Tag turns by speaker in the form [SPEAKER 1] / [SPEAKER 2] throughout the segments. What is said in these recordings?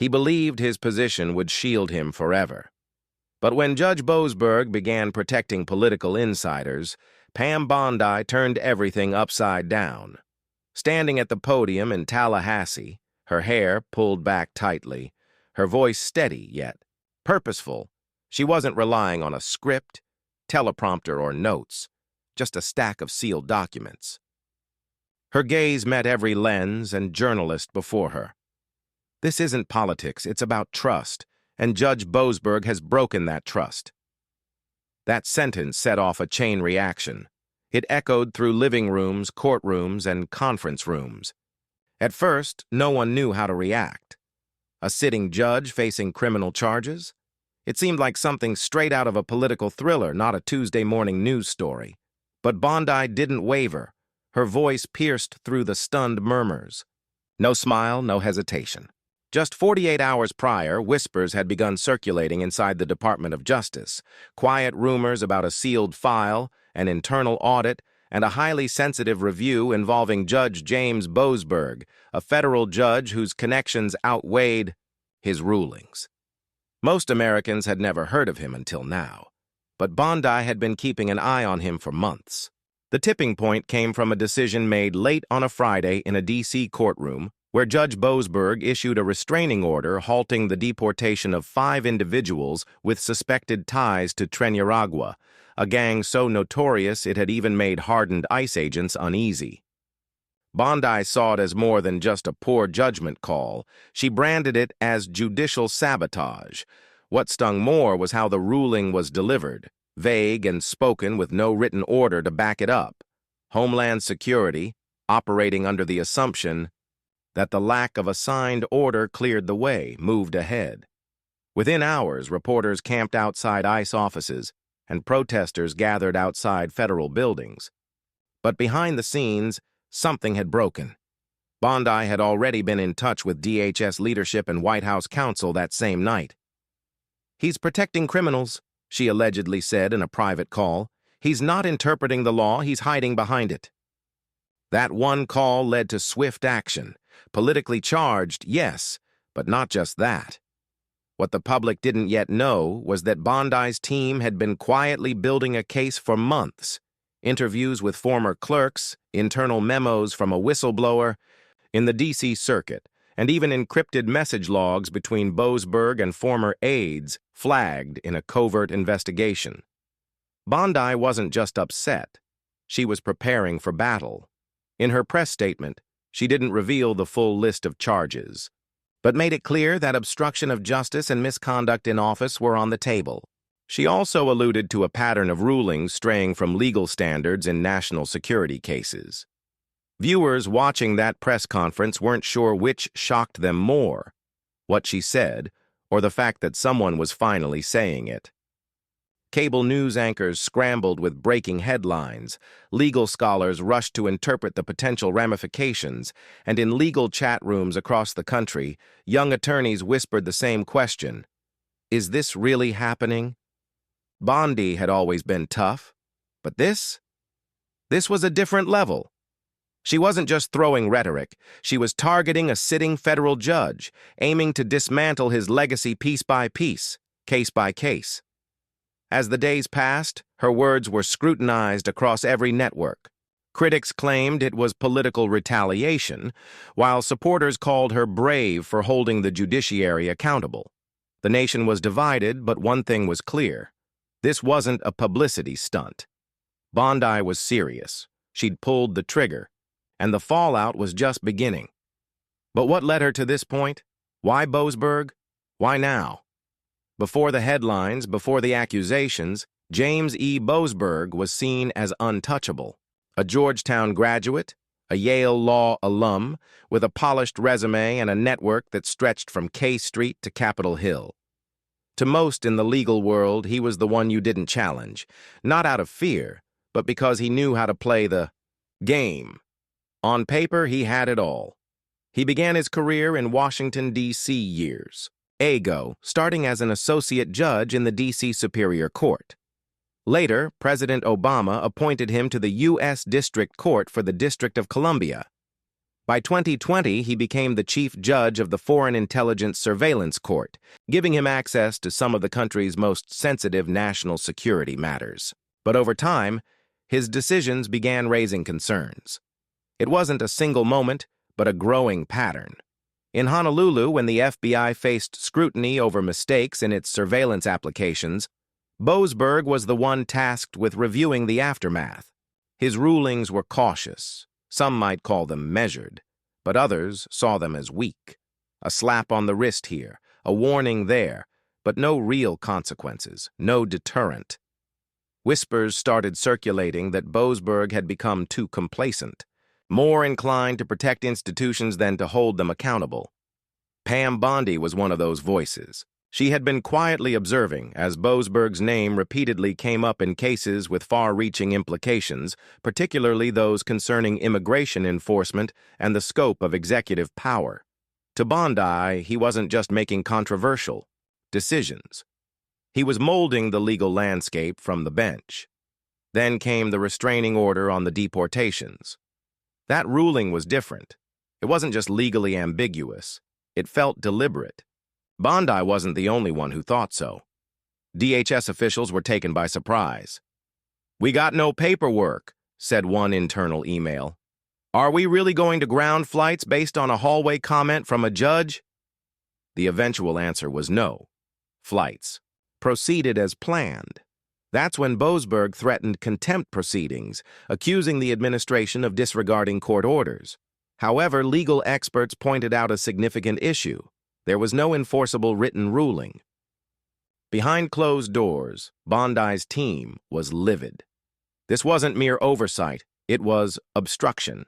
[SPEAKER 1] He believed his position would shield him forever. But when Judge Boasberg began protecting political insiders, Pam Bondi turned everything upside down. Standing at the podium in Tallahassee, her hair pulled back tightly, her voice steady yet purposeful, she wasn't relying on a script, teleprompter, or notes, just a stack of sealed documents. Her gaze met every lens and journalist before her. This isn't politics, it's about trust, and Judge Boasberg has broken that trust. That sentence set off a chain reaction. It echoed through living rooms, courtrooms, and conference rooms. At first, no one knew how to react. A sitting judge facing criminal charges? It seemed like something straight out of a political thriller, not a Tuesday morning news story. But Bondi didn't waver. Her voice pierced through the stunned murmurs. No smile, no hesitation. Just 48 hours prior, whispers had begun circulating inside the Department of Justice. Quiet rumors about a sealed file, an internal audit, and a highly sensitive review involving Judge James Boasberg, a federal judge whose connections outweighed his rulings. Most Americans had never heard of him until now, but Bondi had been keeping an eye on him for months. The tipping point came from a decision made late on a Friday in a D.C. courtroom where Judge Boasberg issued a restraining order halting the deportation of 5 individuals with suspected ties to Trinidad, a gang so notorious it had even made hardened ICE agents uneasy. Bondi saw it as more than just a poor judgment call. She branded it as judicial sabotage. What stung more was how the ruling was delivered, vague and spoken with no written order to back it up. Homeland Security, operating under the assumption that the lack of a signed order cleared the way, moved ahead. Within hours, reporters camped outside ICE offices, and protesters gathered outside federal buildings. But behind the scenes, something had broken. Bondi had already been in touch with DHS leadership and White House counsel that same night. "He's protecting criminals," she allegedly said in a private call. "He's not interpreting the law, he's hiding behind it." That one call led to swift action. Politically charged, yes, but not just that. What the public didn't yet know was that Bondi's team had been quietly building a case for months. Interviews with former clerks, internal memos from a whistleblower in the D.C. circuit, and even encrypted message logs between Boasberg and former aides flagged in a covert investigation. Bondi wasn't just upset. She was preparing for battle. In her press statement, she didn't reveal the full list of charges, but made it clear that obstruction of justice and misconduct in office were on the table. She also alluded to a pattern of rulings straying from legal standards in national security cases. Viewers watching that press conference weren't sure which shocked them more, what she said, or the fact that someone was finally saying it. Cable news anchors scrambled with breaking headlines, legal scholars rushed to interpret the potential ramifications, and in legal chat rooms across the country, young attorneys whispered the same question: is this really happening? Bondi had always been tough, but this was a different level. She wasn't just throwing rhetoric, she was targeting a sitting federal judge, aiming to dismantle his legacy piece by piece, case by case. As the days passed, her words were scrutinized across every network. Critics claimed it was political retaliation, while supporters called her brave for holding the judiciary accountable. The nation was divided, but one thing was clear. This wasn't a publicity stunt. Bondi was serious. She'd pulled the trigger, and the fallout was just beginning. But what led her to this point? Why Boasberg? Why now? Before the headlines, before the accusations, James E. Boasberg was seen as untouchable. A Georgetown graduate, a Yale Law alum, with a polished resume and a network that stretched from K Street to Capitol Hill. To most in the legal world, he was the one you didn't challenge, not out of fear, but because he knew how to play the game. On paper, he had it all. He began his career in Washington, D.C. years ago, starting as an associate judge in the D.C. Superior Court. Later, President Obama appointed him to the U.S. District Court for the District of Columbia. By 2020, he became the chief judge of the Foreign Intelligence Surveillance Court, giving him access to some of the country's most sensitive national security matters. But over time, his decisions began raising concerns. It wasn't a single moment, but a growing pattern. In Honolulu, when the FBI faced scrutiny over mistakes in its surveillance applications, Boasberg was the one tasked with reviewing the aftermath. His rulings were cautious. Some might call them measured, but others saw them as weak. A slap on the wrist here, a warning there, but no real consequences, no deterrent. Whispers started circulating that Boasberg had become too complacent, more inclined to protect institutions than to hold them accountable. Pam Bondi was one of those voices. She had been quietly observing as Boasberg's name repeatedly came up in cases with far-reaching implications, particularly those concerning immigration enforcement and the scope of executive power. To Bondi, he wasn't just making controversial decisions. He was molding the legal landscape from the bench. Then came the restraining order on the deportations. That ruling was different. It wasn't just legally ambiguous. It felt deliberate. Bondi wasn't the only one who thought so. DHS officials were taken by surprise. "We got no paperwork," said one internal email. "Are we really going to ground flights based on a hallway comment from a judge?" The eventual answer was no. Flights proceeded as planned. That's when Boasberg threatened contempt proceedings, accusing the administration of disregarding court orders. However, legal experts pointed out a significant issue. There was no enforceable written ruling. Behind closed doors, Bondi's team was livid. This wasn't mere oversight, it was obstruction.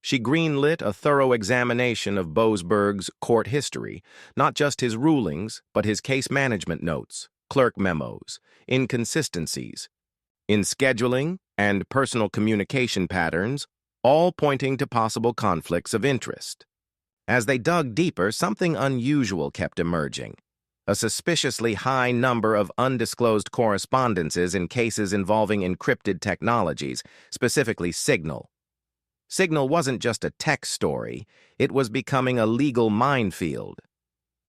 [SPEAKER 1] She greenlit a thorough examination of Boasberg's court history, not just his rulings, but his case management notes, clerk memos, inconsistencies in scheduling and personal communication patterns, all pointing to possible conflicts of interest. As they dug deeper, something unusual kept emerging. A suspiciously high number of undisclosed correspondences in cases involving encrypted technologies, specifically Signal. Signal wasn't just a tech story, it was becoming a legal minefield.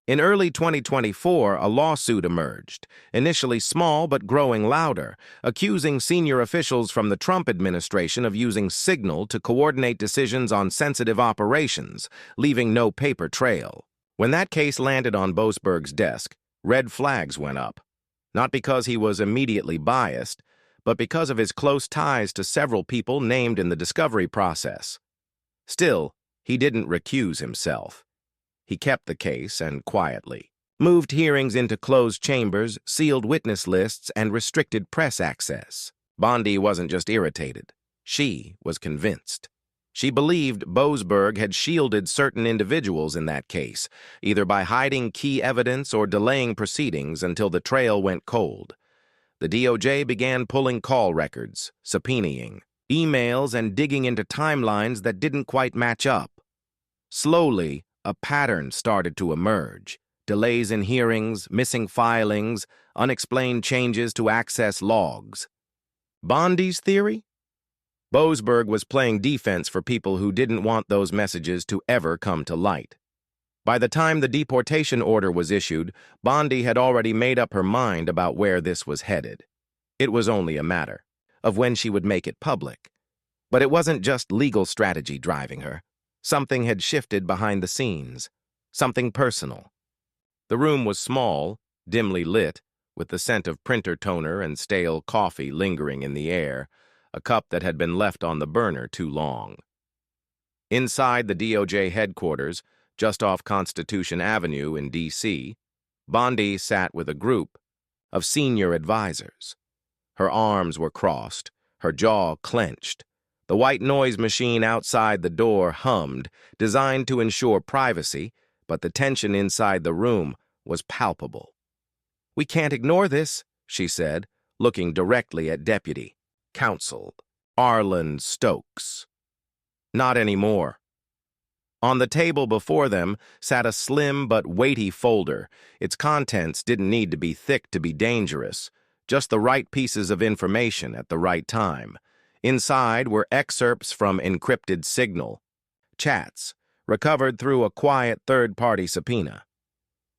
[SPEAKER 1] In early 2024, a lawsuit emerged, initially small but growing louder, accusing senior officials from the Trump administration of using Signal to coordinate decisions on sensitive operations, leaving no paper trail. When that case landed on Boasberg's desk, red flags went up. Not because he was immediately biased, but because of his close ties to several people named in the discovery process. Still, he didn't recuse himself. He kept the case and quietly moved hearings into closed chambers, sealed witness lists, and restricted press access. Bondi wasn't just irritated. She was convinced. She believed Boasberg had shielded certain individuals in that case, either by hiding key evidence or delaying proceedings until the trail went cold. The DOJ began pulling call records, subpoenaing emails, and digging into timelines that didn't quite match up. Slowly, a pattern started to emerge. Delays in hearings, missing filings, unexplained changes to access logs. Bondi's theory? Boasberg was playing defense for people who didn't want those messages to ever come to light. By the time the deportation order was issued, Bondi had already made up her mind about where this was headed. It was only a matter of when she would make it public. But it wasn't just legal strategy driving her. Something had shifted behind the scenes, something personal. The room was small, dimly lit, with the scent of printer toner and stale coffee lingering in the air, a cup that had been left on the burner too long. Inside the DOJ headquarters, just off Constitution Avenue in D.C., Bondi sat with a group of senior advisors. Her arms were crossed, her jaw clenched. The white noise machine outside the door hummed, designed to ensure privacy, but the tension inside the room was palpable. "We can't ignore this," she said, looking directly at Deputy Counsel Arlen Stokes. "Not anymore." On the table before them sat a slim but weighty folder. Its contents didn't need to be thick to be dangerous, just the right pieces of information at the right time. Inside were excerpts from encrypted Signal, chats, recovered through a quiet third-party subpoena.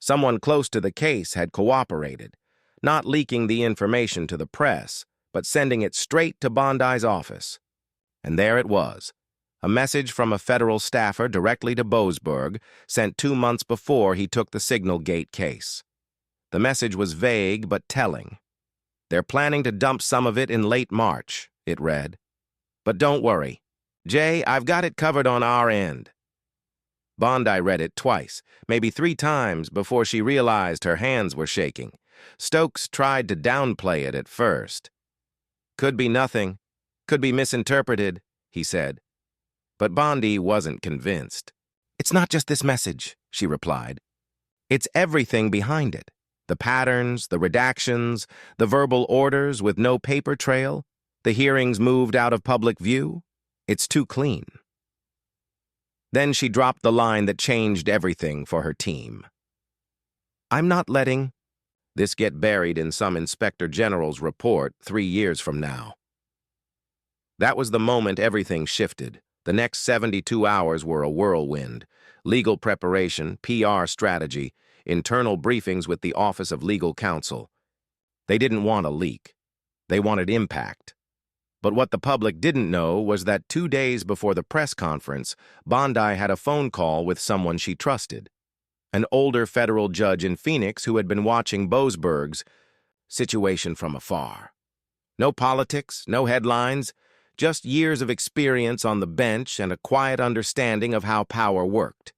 [SPEAKER 1] Someone close to the case had cooperated, not leaking the information to the press, but sending it straight to Bondi's office. And there it was, a message from a federal staffer directly to Boasberg, sent 2 months before he took the Signal Gate case. The message was vague but telling. "They're planning to dump some of it in late March," it read. "But don't worry. Jay, I've got it covered on our end." Bondi read it twice, maybe 3 times, before she realized her hands were shaking. Stokes tried to downplay it at first. "Could be nothing. Could be misinterpreted," he said. But Bondi wasn't convinced. "It's not just this message," she replied. "It's everything behind it. The patterns, the redactions, the verbal orders with no paper trail, the hearings moved out of public view. It's too clean." Then she dropped the line that changed everything for her team. "I'm not letting this get buried in some inspector general's report 3 years from now." That was the moment everything shifted. The next 72 hours were a whirlwind. Legal preparation, PR strategy, internal briefings with the Office of Legal Counsel. They didn't want a leak. They wanted impact. But what the public didn't know was that 2 days before the press conference, Bondi had a phone call with someone she trusted. An older federal judge in Phoenix who had been watching Boasberg's situation from afar. No politics, no headlines, just years of experience on the bench and a quiet understanding of how power worked.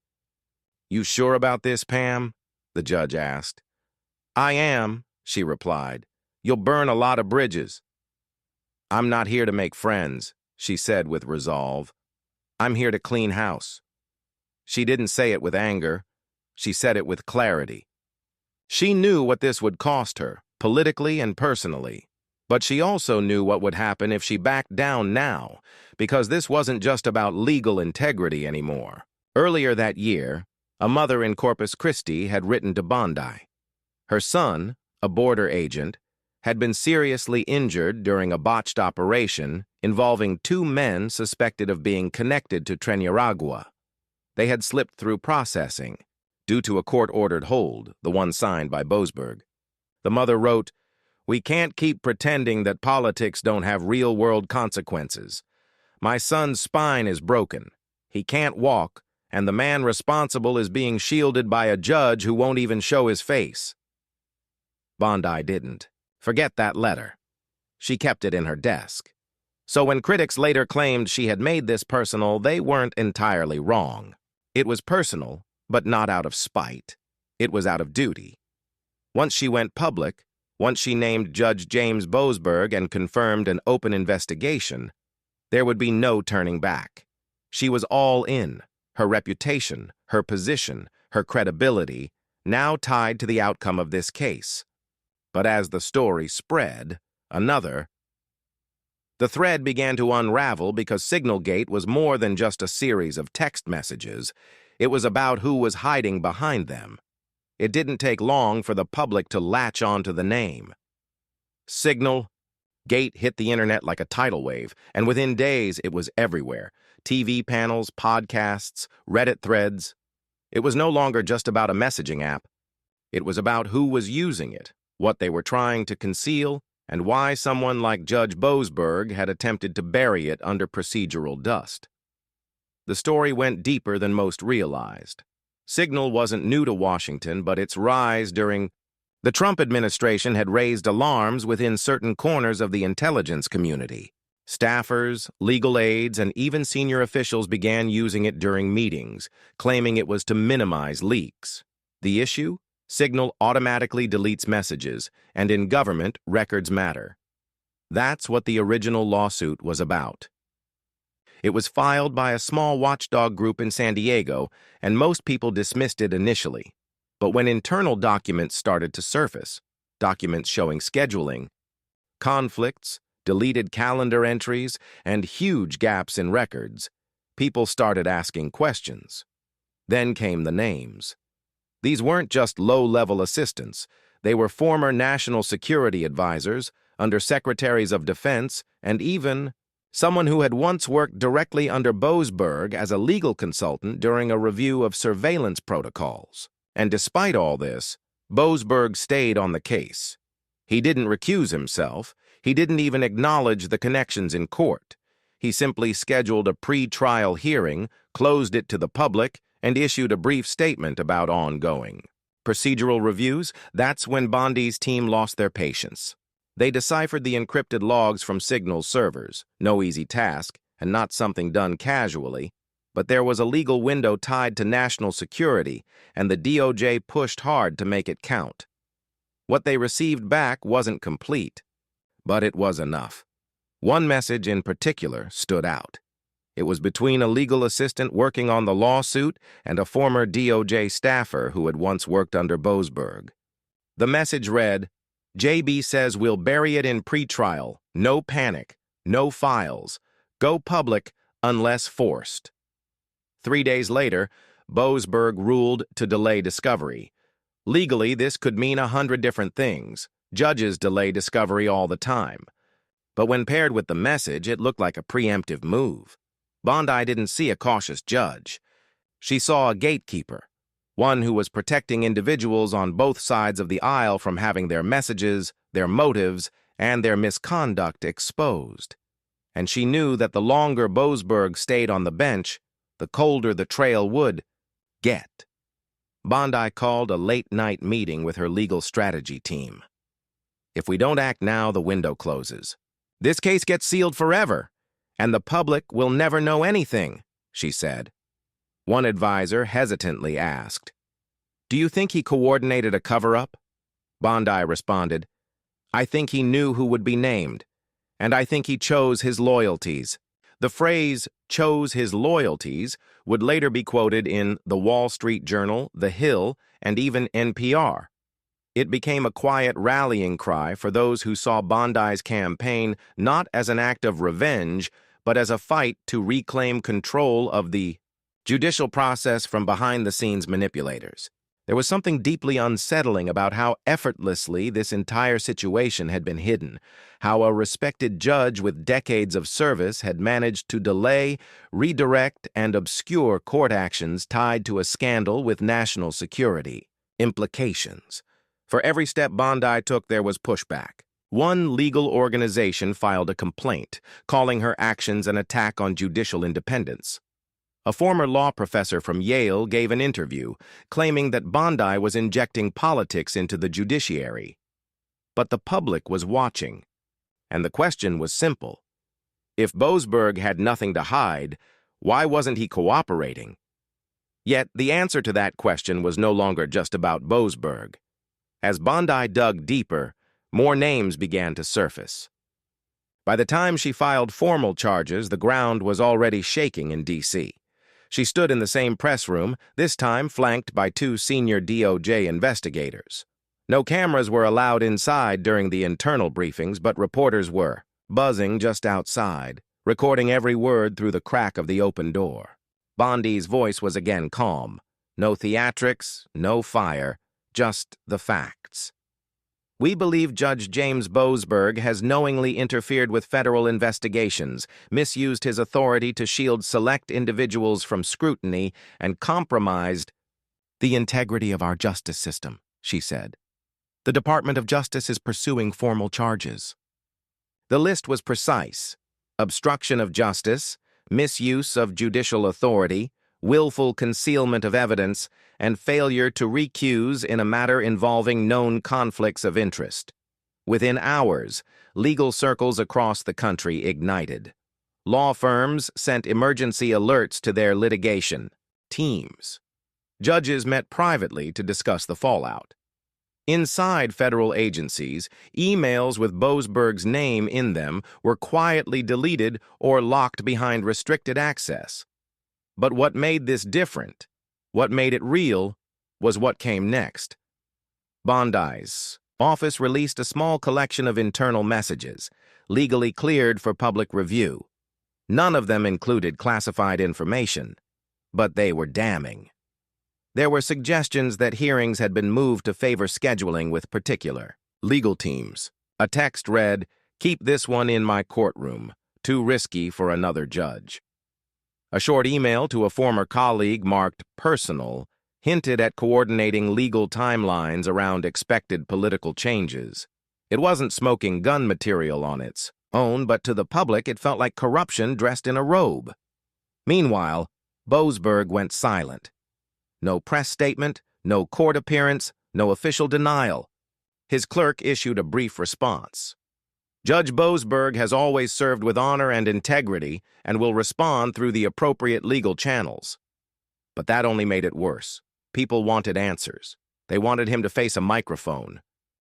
[SPEAKER 1] "You sure about this, Pam?" the judge asked. "I am," she replied. "You'll burn a lot of bridges." "I'm not here to make friends," she said with resolve. "I'm here to clean house." She didn't say it with anger. She said it with clarity. She knew what this would cost her, politically and personally. But she also knew what would happen if she backed down now, because this wasn't just about legal integrity anymore. Earlier that year, a mother in Corpus Christi had written to Bondi. Her son, a border agent, had been seriously injured during a botched operation involving 2 men suspected of being connected to Trinidad. They had slipped through processing, due to a court-ordered hold, the one signed by Boasberg. The mother wrote, "We can't keep pretending that politics don't have real-world consequences. My son's spine is broken. He can't walk, and the man responsible is being shielded by a judge who won't even show his face." Bondi didn't. Forget that letter. She kept it in her desk. So when critics later claimed she had made this personal, they weren't entirely wrong. It was personal, but not out of spite. It was out of duty. Once she went public, once she named Judge James Boasberg and confirmed an open investigation, there would be no turning back. She was all in, her reputation, her position, her credibility, now tied to the outcome of this case. But as the story spread, the thread began to unravel because Signalgate was more than just a series of text messages. It was about who was hiding behind them. It didn't take long for the public to latch onto the name. Signal Gate hit the internet like a tidal wave, and within days it was everywhere. TV panels, podcasts, Reddit threads. It was no longer just about a messaging app. It was about who was using it, what they were trying to conceal, and why someone like Judge Boasberg had attempted to bury it under procedural dust. The story went deeper than most realized. Signal wasn't new to Washington, but its rise during the Trump administration had raised alarms within certain corners of the intelligence community. Staffers, legal aides, and even senior officials began using it during meetings, claiming it was to minimize leaks. The issue? Signal automatically deletes messages, and in government, records matter. That's what the original lawsuit was about. It was filed by a small watchdog group in San Diego, and most people dismissed it initially. But when internal documents started to surface, documents showing scheduling, conflicts, deleted calendar entries, and huge gaps in records, people started asking questions. Then came the names. These weren't just low-level assistants. They were former national security advisors, undersecretaries of defense, and even someone who had once worked directly under Boasberg as a legal consultant during a review of surveillance protocols. And despite all this, Boasberg stayed on the case. He didn't recuse himself. He didn't even acknowledge the connections in court. He simply scheduled a pre-trial hearing, closed it to the public, and issued a brief statement about ongoing procedural reviews. That's when Bondi's team lost their patience. They deciphered the encrypted logs from Signal servers, no easy task, and not something done casually, but there was a legal window tied to national security, and the DOJ pushed hard to make it count. What they received back wasn't complete, but it was enough. One message in particular stood out. It was between a legal assistant working on the lawsuit and a former DOJ staffer who had once worked under Boasberg. The message read, "JB says we'll bury it in pretrial. No panic. No files. Go public unless forced." 3 days later, Boasberg ruled to delay discovery. Legally, this could mean 100 different things. Judges delay discovery all the time. But when paired with the message, it looked like a preemptive move. Bondi didn't see a cautious judge. She saw a gatekeeper, one who was protecting individuals on both sides of the aisle from having their messages, their motives, and their misconduct exposed. And she knew that the longer Boasberg stayed on the bench, the colder the trail would get. Bondi called a late-night meeting with her legal strategy team. "If we don't act now, the window closes. This case gets sealed forever, and the public will never know anything," she said. One advisor hesitantly asked, "Do you think he coordinated a cover-up?" Bondi responded, "I think he knew who would be named, and I think he chose his loyalties." The phrase "chose his loyalties" would later be quoted in The Wall Street Journal, The Hill, and even NPR. It became a quiet rallying cry for those who saw Bondi's campaign not as an act of revenge, but as a fight to reclaim control of the judicial process from behind-the-scenes manipulators. There was something deeply unsettling about how effortlessly this entire situation had been hidden, how a respected judge with decades of service had managed to delay, redirect, and obscure court actions tied to a scandal with national security implications. For every step Bondi took, there was pushback. One legal organization filed a complaint, calling her actions an attack on judicial independence. A former law professor from Yale gave an interview, claiming that Bondi was injecting politics into the judiciary. But the public was watching, and the question was simple. If Boasberg had nothing to hide, why wasn't he cooperating? Yet the answer to that question was no longer just about Boasberg. As Bondi dug deeper, more names began to surface. By the time she filed formal charges, the ground was already shaking in D.C. She stood in the same press room, this time flanked by 2 senior DOJ investigators. No cameras were allowed inside during the internal briefings, but reporters were, buzzing just outside, recording every word through the crack of the open door. Bondi's voice was again calm. No theatrics, no fire, just the facts. "We believe Judge James Boasberg has knowingly interfered with federal investigations, misused his authority to shield select individuals from scrutiny, and compromised the integrity of our justice system," she said. "The Department of Justice is pursuing formal charges." The list was precise: obstruction of justice, misuse of judicial authority, willful concealment of evidence, and failure to recuse in a matter involving known conflicts of interest. Within hours, legal circles across the country ignited. Law firms sent emergency alerts to their litigation teams. Judges met privately to discuss the fallout. Inside federal agencies, emails with Boasberg's name in them were quietly deleted or locked behind restricted access. But what made this different, what made it real, was what came next. Bondi's office released a small collection of internal messages, legally cleared for public review. None of them included classified information, but they were damning. There were suggestions that hearings had been moved to favor scheduling with particular legal teams. A text read, "Keep this one in my courtroom. too risky for another judge. A short email to a former colleague marked personal hinted at coordinating legal timelines around expected political changes. It wasn't smoking gun material on its own, but to the public it felt like corruption dressed in a robe. Meanwhile, Boasberg went silent. No press statement, no court appearance, no official denial. His clerk issued a brief response. Judge Boasberg has always served with honor and integrity and will respond through the appropriate legal channels. But that only made it worse. People wanted answers. They wanted him to face a microphone,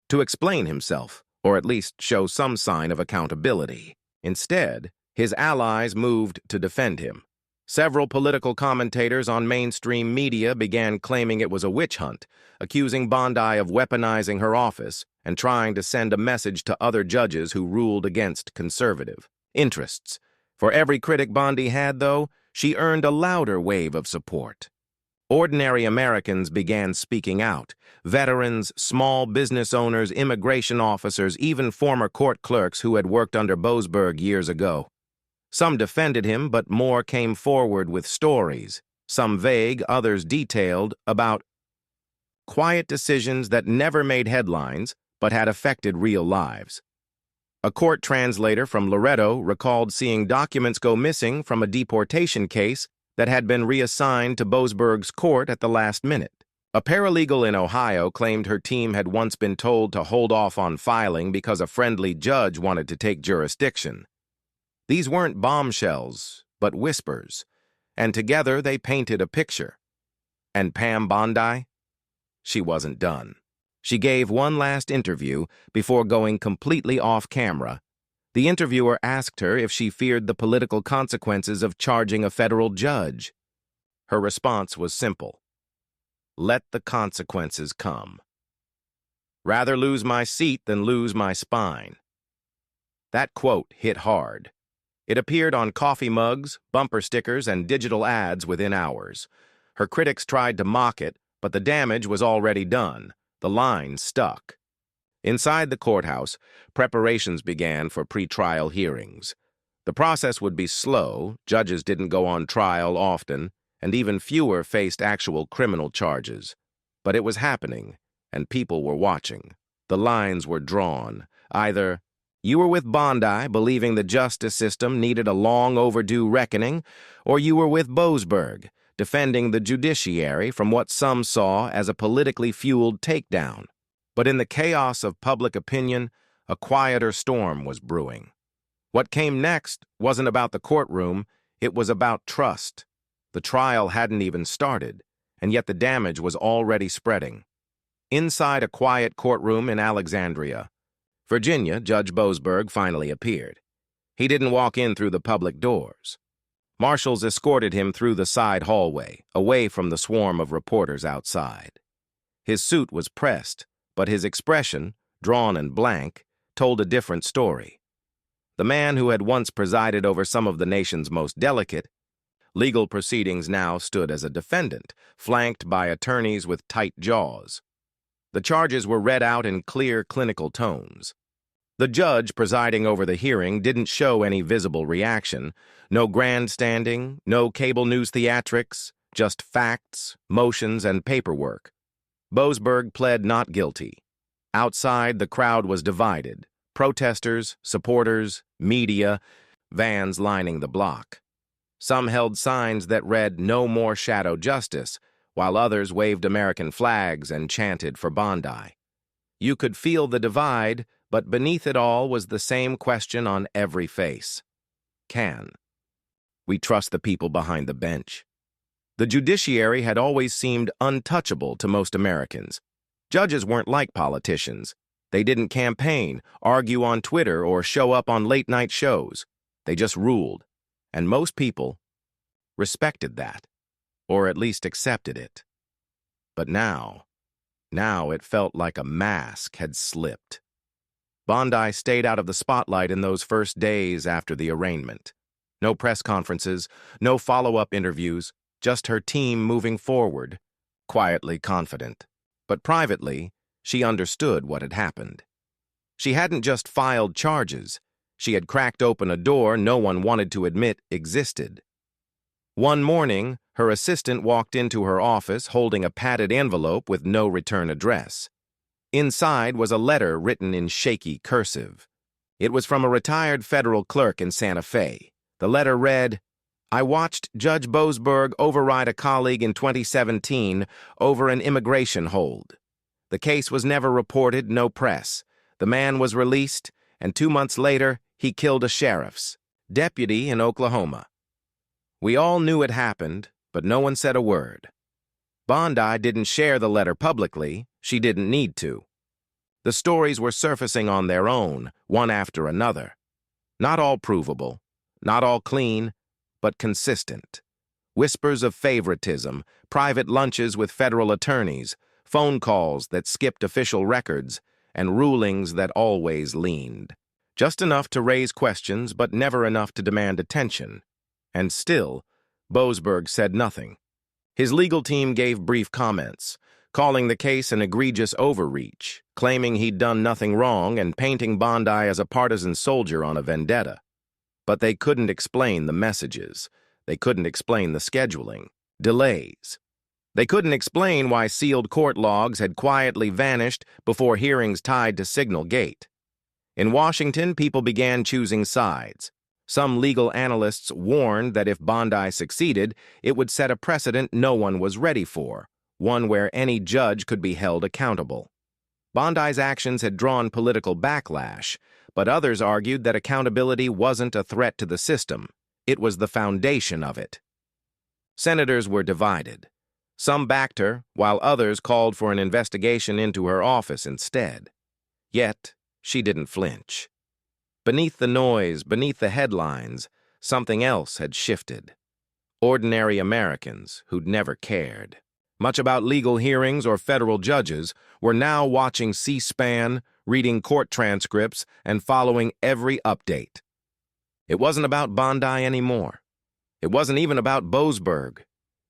[SPEAKER 1] to explain himself, or at least show some sign of accountability. Instead, his allies moved to defend him. Several political commentators on mainstream media began claiming it was a witch hunt, accusing Bondi of weaponizing her office and trying to send a message to other judges who ruled against conservative interests. For every critic Bondi had, though, she earned a louder wave of support. Ordinary Americans began speaking out. Veterans, small business owners, immigration officers, even former court clerks who had worked under Boasberg years ago. Some defended him, but more came forward with stories, some vague, others detailed, about quiet decisions that never made headlines but had affected real lives. A court translator from Loretto recalled seeing documents go missing from a deportation case that had been reassigned to Boasberg's court at the last minute. A paralegal in Ohio claimed her team had once been told to hold off on filing because a friendly judge wanted to take jurisdiction. These weren't bombshells, but whispers, and together they painted a picture. And Pam Bondi? She wasn't done. She gave one last interview before going completely off camera. The interviewer asked her if she feared the political consequences of charging a federal judge. Her response was simple. Let the consequences come. Rather lose my seat than lose my spine. That quote hit hard. It appeared on coffee mugs, bumper stickers, and digital ads within hours. Her critics tried to mock it, but the damage was already done. The line stuck. Inside the courthouse, preparations began for pre-trial hearings. The process would be slow, judges didn't go on trial often, and even fewer faced actual criminal charges. But it was happening, and people were watching. The lines were drawn. Either you were with Bondi, believing the justice system needed a long overdue reckoning, or you were with Boasberg, defending the judiciary from what some saw as a politically fueled takedown. But in the chaos of public opinion, a quieter storm was brewing. What came next wasn't about the courtroom, it was about trust. The trial hadn't even started, and yet the damage was already spreading. Inside a quiet courtroom in Alexandria, Virginia, Judge Boasberg finally appeared. He didn't walk in through the public doors. Marshals escorted him through the side hallway, away from the swarm of reporters outside. His suit was pressed, but his expression, drawn and blank, told a different story. The man who had once presided over some of the nation's most delicate legal proceedings now stood as a defendant, flanked by attorneys with tight jaws. The charges were read out in clear clinical tones. The judge presiding over the hearing didn't show any visible reaction. No grandstanding, no cable news theatrics, just facts, motions, and paperwork. Boasberg pled not guilty. Outside, the crowd was divided. Protesters, supporters, media, vans lining the block. Some held signs that read, "No more shadow justice," while others waved American flags and chanted for Bondi. You could feel the divide, but beneath it all was the same question on every face. Can we trust the people behind the bench? The judiciary had always seemed untouchable to most Americans. Judges weren't like politicians. They didn't campaign, argue on Twitter, or show up on late-night shows. They just ruled, and most people respected that, or at least accepted it. But now it felt like a mask had slipped. Bondi stayed out of the spotlight in those first days after the arraignment. No press conferences, no follow-up interviews, just her team moving forward, quietly confident. But privately, she understood what had happened. She hadn't just filed charges, She had cracked open a door no one wanted to admit existed. One morning, her assistant walked into her office holding a padded envelope with no return address. Inside was a letter written in shaky cursive. It was from a retired federal clerk in Santa Fe. The letter read, "I watched Judge Boasberg override a colleague in 2017 over an immigration hold. The case was never reported, no press. The man was released, and 2 months later, he killed a sheriff's deputy in Oklahoma. We all knew it happened, but no one said a word." Bondi didn't share the letter publicly. She didn't need to. The stories were surfacing on their own, one after another. Not all provable, not all clean, but consistent. Whispers of favoritism, private lunches with federal attorneys, phone calls that skipped official records, and rulings that always leaned. Just enough to raise questions, but never enough to demand attention. And still, Boasberg said nothing. His legal team gave brief comments, calling the case an egregious overreach, claiming he'd done nothing wrong and painting Bondi as a partisan soldier on a vendetta. But they couldn't explain the messages. They couldn't explain the scheduling, delays. They couldn't explain why sealed court logs had quietly vanished before hearings tied to Signal Gate. In Washington, people began choosing sides. Some legal analysts warned that if Bondi succeeded, it would set a precedent no one was ready for, one where any judge could be held accountable. Bondi's actions had drawn political backlash, but others argued that accountability wasn't a threat to the system. It was the foundation of it. Senators were divided. Some backed her, while others called for an investigation into her office instead. Yet, she didn't flinch. Beneath the noise, beneath the headlines, something else had shifted. Ordinary Americans who'd never cared much about legal hearings or federal judges were now watching C-SPAN, reading court transcripts, and following every update. It wasn't about Bondi anymore. It wasn't even about Boasberg.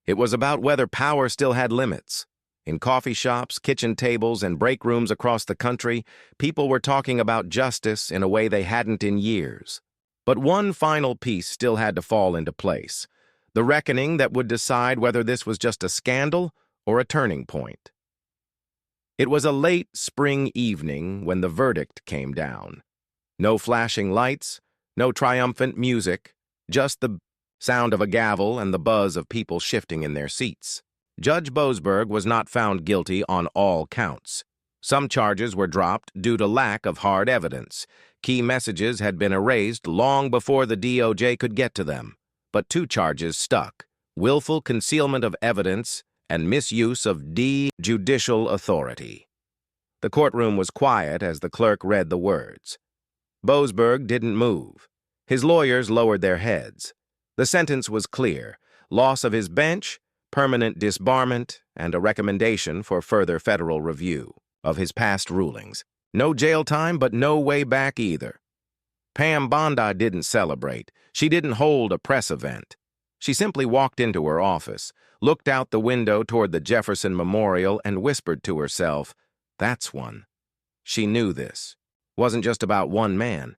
[SPEAKER 1] It was about whether power still had limits. In coffee shops, kitchen tables, and break rooms across the country, people were talking about justice in a way they hadn't in years. But one final piece still had to fall into place. The reckoning that would decide whether this was just a scandal or a turning point. It was a late spring evening when the verdict came down. No flashing lights, no triumphant music, just the sound of a gavel and the buzz of people shifting in their seats. Judge Boasberg was not found guilty on all counts. Some charges were dropped due to lack of hard evidence. Key messages had been erased long before the DOJ could get to them. But 2 charges stuck: willful concealment of evidence and misuse of judicial authority. The courtroom was quiet as the clerk read the words. Boasberg didn't move. His lawyers lowered their heads. The sentence was clear: loss of his bench, permanent disbarment, and a recommendation for further federal review of his past rulings. No jail time, but no way back either. Pam Bondi didn't celebrate. She didn't hold a press event. She simply walked into her office, looked out the window toward the Jefferson Memorial, and whispered to herself, "That's one." She knew this wasn't just about one man.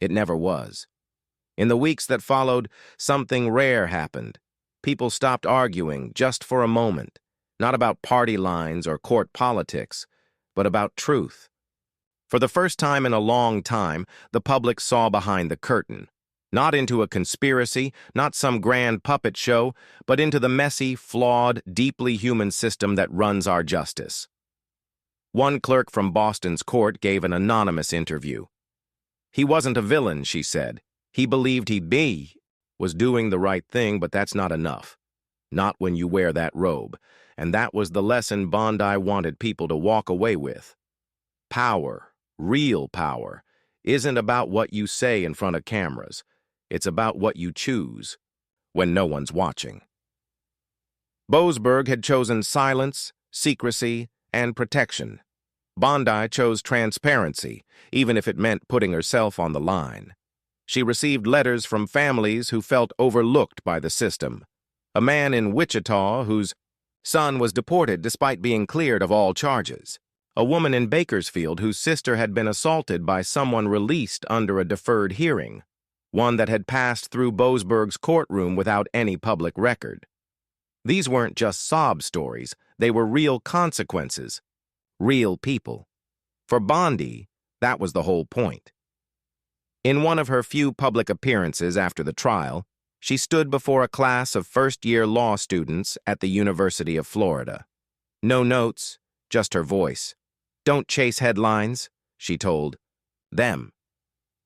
[SPEAKER 1] It never was. In the weeks that followed, something rare happened. People stopped arguing just for a moment, not about party lines or court politics, but about truth. For the first time in a long time, the public saw behind the curtain, not into a conspiracy, not some grand puppet show, but into the messy, flawed, deeply human system that runs our justice. One clerk from Boston's court gave an anonymous interview. He wasn't a villain, she said. He believed he was doing the right thing, but that's not enough. Not when you wear that robe. And that was the lesson Bondi wanted people to walk away with. Power, real power, isn't about what you say in front of cameras. It's about what you choose when no one's watching. Boasberg had chosen silence, secrecy, and protection. Bondi chose transparency, even if it meant putting herself on the line. She received letters from families who felt overlooked by the system. A man in Wichita whose son was deported despite being cleared of all charges. a woman in Bakersfield whose sister had been assaulted by someone released under a deferred hearing, one that had passed through Boasberg's courtroom without any public record. These weren't just sob stories, they were real consequences, real people. For Bondi, that was the whole point. In one of her few public appearances after the trial, she stood before a class of first-year law students at the University of Florida. No notes, just her voice. "Don't chase headlines," she told them.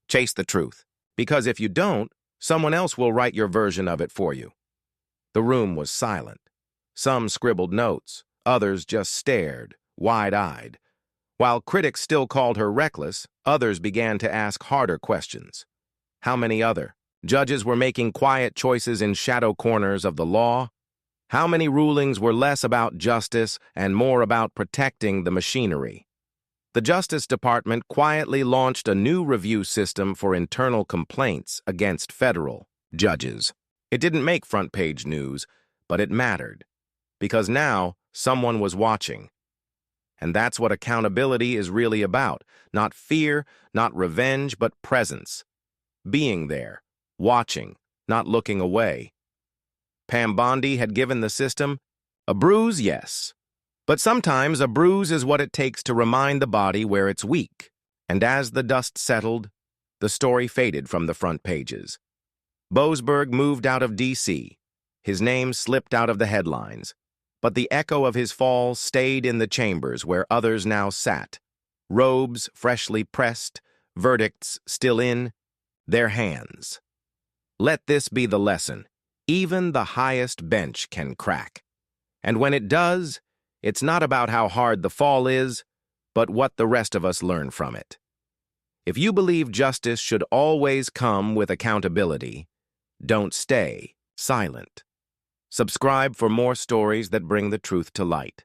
[SPEAKER 1] "Chase the truth, because if you don't, someone else will write your version of it for you." The room was silent. Some scribbled notes, others just stared, wide-eyed. While critics still called her reckless, others began to ask harder questions. How many other judges were making quiet choices in shadow corners of the law? How many rulings were less about justice and more about protecting the machinery? The Justice Department quietly launched a new review system for internal complaints against federal judges. It didn't make front-page news, but it mattered, because now someone was watching. And that's what accountability is really about. Not fear, not revenge, but presence. Being there, watching, not looking away. Pam Bondi had given the system a bruise, yes. But sometimes a bruise is what it takes to remind the body where it's weak. And as the dust settled, the story faded from the front pages. Boasberg moved out of D.C. His name slipped out of the headlines. But the echo of his fall stayed in the chambers where others now sat, robes freshly pressed, verdicts still in their hands. Let this be the lesson. Even the highest bench can crack. And when it does, it's not about how hard the fall is, but what the rest of us learn from it. If you believe justice should always come with accountability, don't stay silent. Subscribe for more stories that bring the truth to light.